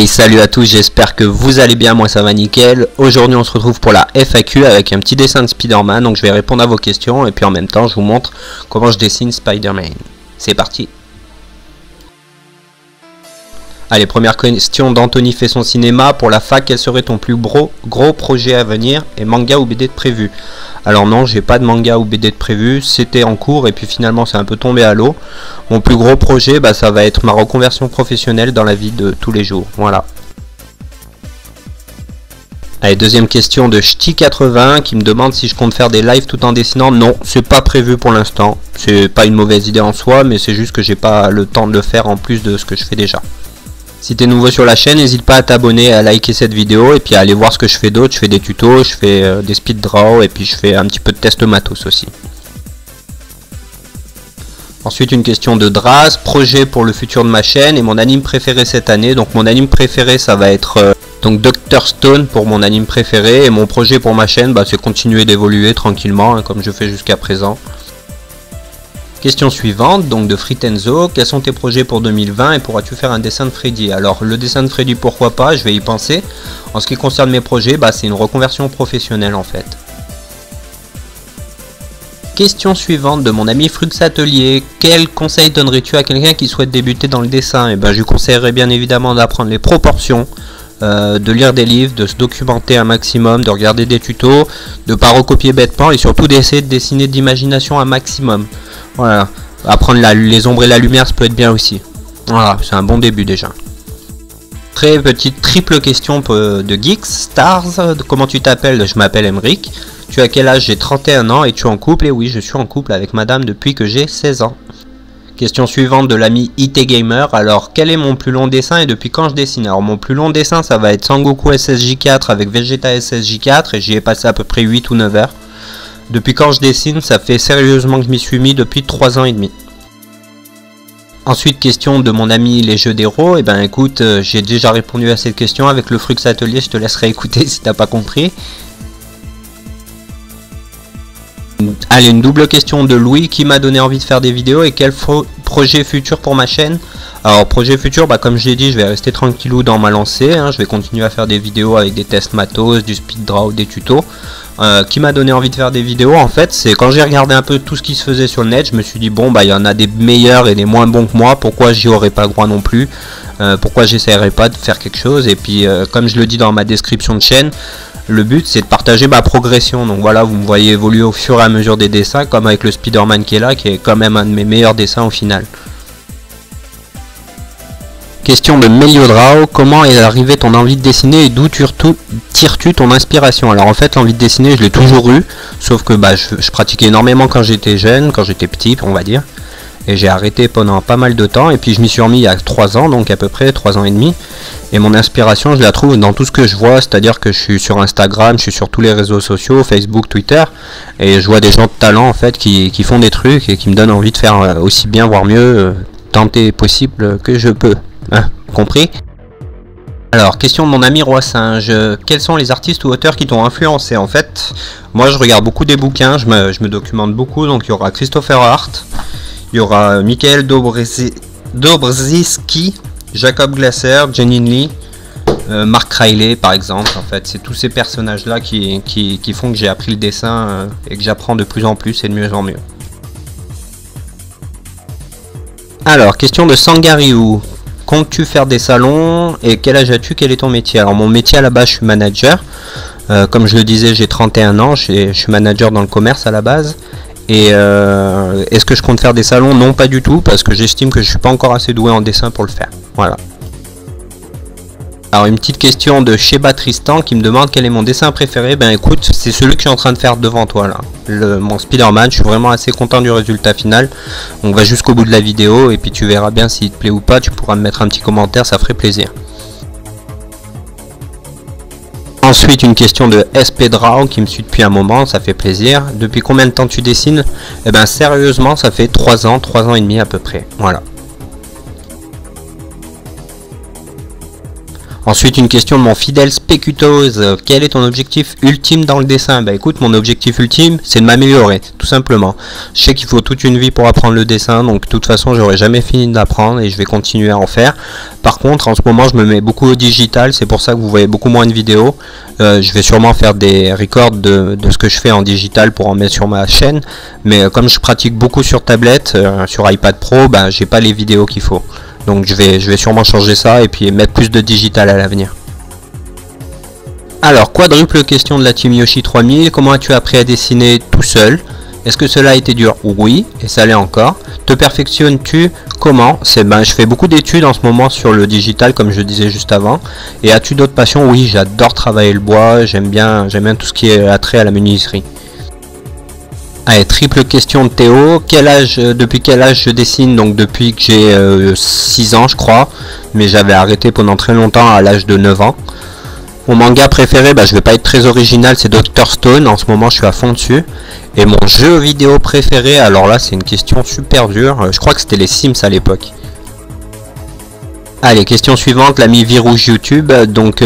Hey, salut à tous, j'espère que vous allez bien, moi ça va nickel. Aujourd'hui on se retrouve pour la FAQ avec un petit dessin de Spider-Man, donc je vais répondre à vos questions et puis en même temps je vous montre comment je dessine Spider-Man. C'est parti. Allez, première question d'Anthony fait son cinéma. Pour la fac, quel serait ton plus gros projet à venir et manga ou BD de prévu? Alors non, j'ai pas de manga ou BD de prévu, c'était en cours et puis finalement c'est un peu tombé à l'eau. Mon plus gros projet, ça va être ma reconversion professionnelle dans la vie de tous les jours, voilà. Allez, deuxième question de Ch'ti80 qui me demande si je compte faire des lives tout en dessinant. Non, c'est pas prévu pour l'instant. C'est pas une mauvaise idée en soi, mais c'est juste que j'ai pas le temps de le faire en plus de ce que je fais déjà. Si tu es nouveau sur la chaîne, n'hésite pas à t'abonner, à liker cette vidéo et puis à aller voir ce que je fais d'autre. Je fais des tutos, je fais des speed draw et puis je fais un petit peu de test matos aussi. Ensuite une question de Draz, projet pour le futur de ma chaîne et mon anime préféré cette année. Donc mon anime préféré ça va être donc Dr Stone pour mon anime préféré et mon projet pour ma chaîne c'est continuer d'évoluer tranquillement comme je fais jusqu'à présent. Question suivante, donc de Fritenzo, quels sont tes projets pour 2020 et pourras-tu faire un dessin de Freddy? Alors le dessin de Freddy pourquoi pas, je vais y penser. En ce qui concerne mes projets, c'est une reconversion professionnelle en fait. Question suivante de mon ami Frux Atelier, quel conseil donnerais-tu à quelqu'un qui souhaite débuter dans le dessin? Je lui conseillerais bien évidemment d'apprendre les proportions, de lire des livres, de se documenter un maximum, de regarder des tutos, de ne pas recopier bêtement et surtout d'essayer de dessiner d'imagination un maximum. Voilà, apprendre les ombres et la lumière ça peut être bien aussi. Voilà, c'est un bon début déjà. Très petite triple question de Geeks Stars, comment tu t'appelles? Je m'appelle Emric. Tu as quel âge? J'ai 31 ans et tu es en couple? Et oui, je suis en couple avec madame depuis que j'ai 16 ans. Question suivante de l'ami IT Gamer, alors quel est mon plus long dessin et depuis quand je dessine? Alors mon plus long dessin ça va être Sangoku SSJ4 avec Vegeta SSJ4 et j'y ai passé à peu près 8 ou 9 heures. Depuis quand je dessine, ça fait sérieusement que je m'y suis mis depuis 3 ans et demi. Ensuite, question de mon ami Les Jeux d'Héros. Écoute, j'ai déjà répondu à cette question avec le Frux Atelier, je te laisserai écouter si t'as pas compris. Allez, une double question de Louis, qui m'a donné envie de faire des vidéos et quel projet futur pour ma chaîne? Alors, projet futur, comme je l'ai dit, je vais rester tranquillou dans ma lancée, je vais continuer à faire des vidéos avec des tests matos, du speed draw, des tutos. Qui m'a donné envie de faire des vidéos en fait, c'est quand j'ai regardé un peu tout ce qui se faisait sur le net, je me suis dit il y en a des meilleurs et des moins bons que moi, pourquoi j'y aurais pas droit non plus, pourquoi j'essaierais pas de faire quelque chose, et puis comme je le dis dans ma description de chaîne, le but c'est de partager ma progression, donc voilà, vous me voyez évoluer au fur et à mesure des dessins, comme avec le Spider-Man qui est là, qui est quand même un de mes meilleurs dessins au final. Question de Meliodrao, comment est arrivé ton envie de dessiner et d'où tires-tu ton inspiration? Alors en fait l'envie de dessiner je l'ai toujours eu, sauf que je pratiquais énormément quand j'étais jeune, quand j'étais petit on va dire, et j'ai arrêté pendant pas mal de temps et puis je m'y suis remis il y a 3 ans, donc à peu près 3 ans et demi, et mon inspiration je la trouve dans tout ce que je vois, c'est-à-dire que je suis sur Instagram, je suis sur tous les réseaux sociaux, Facebook, Twitter, et je vois des gens de talent en fait qui font des trucs et qui me donnent envie de faire aussi bien voire mieux, tant est possible que je peux. Compris? Alors, question de mon ami Roi Singe, quels sont les artistes ou auteurs qui t'ont influencé? En fait, moi je regarde beaucoup des bouquins, je me documente beaucoup, donc il y aura Christopher Hart, il y aura Michael Dobrzyski, Jacob Glasser, Jenin Lee, Mark Riley par exemple. En fait, c'est tous ces personnages là qui font que j'ai appris le dessin et que j'apprends de plus en plus et de mieux en mieux. Alors, question de Sangariou. Comptes-tu faire des salons et quel âge as-tu? Quel est ton métier? Alors mon métier à la base je suis manager, comme je le disais j'ai 31 ans, je suis manager dans le commerce à la base. Et est-ce que je compte faire des salons? Non, pas du tout, parce que j'estime que je suis pas encore assez doué en dessin pour le faire. Voilà. Alors une petite question de Sheba Tristan qui me demande quel est mon dessin préféré. Écoute, c'est celui que je suis en train de faire devant toi là, mon Spider-Man. Je suis vraiment assez content du résultat final. On va jusqu'au bout de la vidéo et puis tu verras bien s'il te plaît ou pas, tu pourras me mettre un petit commentaire, ça ferait plaisir. Ensuite une question de SP Draw qui me suit depuis un moment, ça fait plaisir. Depuis combien de temps tu dessines? Sérieusement ça fait 3 ans et demi à peu près, voilà. Ensuite, une question de mon fidèle Spécutose. Quel est ton objectif ultime dans le dessin? Bah écoute, mon objectif ultime, c'est de m'améliorer, tout simplement. Je sais qu'il faut toute une vie pour apprendre le dessin, donc de toute façon, j'aurai jamais fini d'apprendre et je vais continuer à en faire. Par contre, en ce moment, je me mets beaucoup au digital, c'est pour ça que vous voyez beaucoup moins de vidéos. Je vais sûrement faire des records de ce que je fais en digital pour en mettre sur ma chaîne, mais comme je pratique beaucoup sur tablette, sur iPad Pro, bah j'ai pas les vidéos qu'il faut. Donc je vais sûrement changer ça et puis mettre plus de digital à l'avenir. Alors, quadruple question de la team Yoshi 3000. Comment as-tu appris à dessiner tout seul? Est-ce que cela a été dur? Oui, et ça l'est encore. Te perfectionnes-tu? Comment? Je fais beaucoup d'études en ce moment sur le digital, comme je disais juste avant. Et as-tu d'autres passions? Oui, j'adore travailler le bois. J'aime bien tout ce qui est attrait à la menuiserie. Allez, triple question de Théo. Depuis quel âge je dessine? Donc depuis que j'ai 6 ans je crois, mais j'avais arrêté pendant très longtemps à l'âge de 9 ans. Mon manga préféré, je vais pas être très original, c'est Dr Stone, en ce moment je suis à fond dessus. Et mon jeu vidéo préféré, alors là c'est une question super dure, je crois que c'était les Sims à l'époque. Allez, question suivante, l'ami Virouge YouTube. Donc,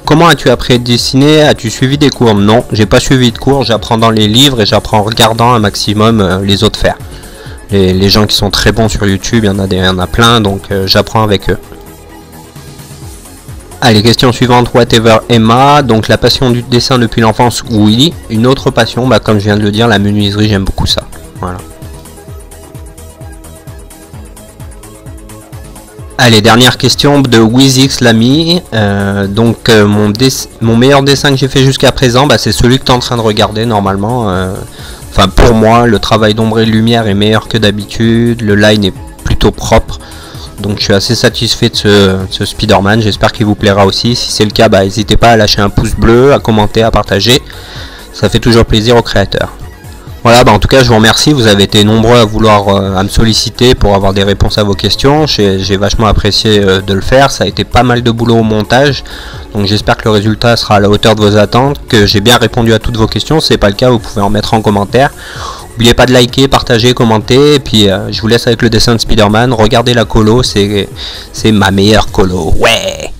comment as-tu appris à dessiner? As-tu suivi des cours? Non, j'ai pas suivi de cours. J'apprends dans les livres et j'apprends en regardant un maximum les autres faire. Les gens qui sont très bons sur YouTube, il y en a plein, donc j'apprends avec eux. Allez, question suivante, whatever Emma. Donc, la passion du dessin depuis l'enfance? Oui. Une autre passion, comme je viens de le dire, la menuiserie, j'aime beaucoup ça. Voilà. Allez, dernière question de Wizix l'ami. Mon meilleur dessin que j'ai fait jusqu'à présent, c'est celui que tu es en train de regarder normalement. Enfin, pour moi, le travail d'ombre et de lumière est meilleur que d'habitude. Le line est plutôt propre. Donc je suis assez satisfait de ce Spider-Man. J'espère qu'il vous plaira aussi. Si c'est le cas, n'hésitez pas à lâcher un pouce bleu, à commenter, à partager. Ça fait toujours plaisir aux créateurs. Voilà, en tout cas, je vous remercie. Vous avez été nombreux à vouloir à me solliciter pour avoir des réponses à vos questions. J'ai vachement apprécié de le faire. Ça a été pas mal de boulot au montage. Donc j'espère que le résultat sera à la hauteur de vos attentes, que j'ai bien répondu à toutes vos questions. Si ce n'est pas le cas, vous pouvez en mettre en commentaire. N'oubliez pas de liker, partager, commenter. Et puis je vous laisse avec le dessin de Spider-Man. Regardez la colo, c'est ma meilleure colo. Ouais!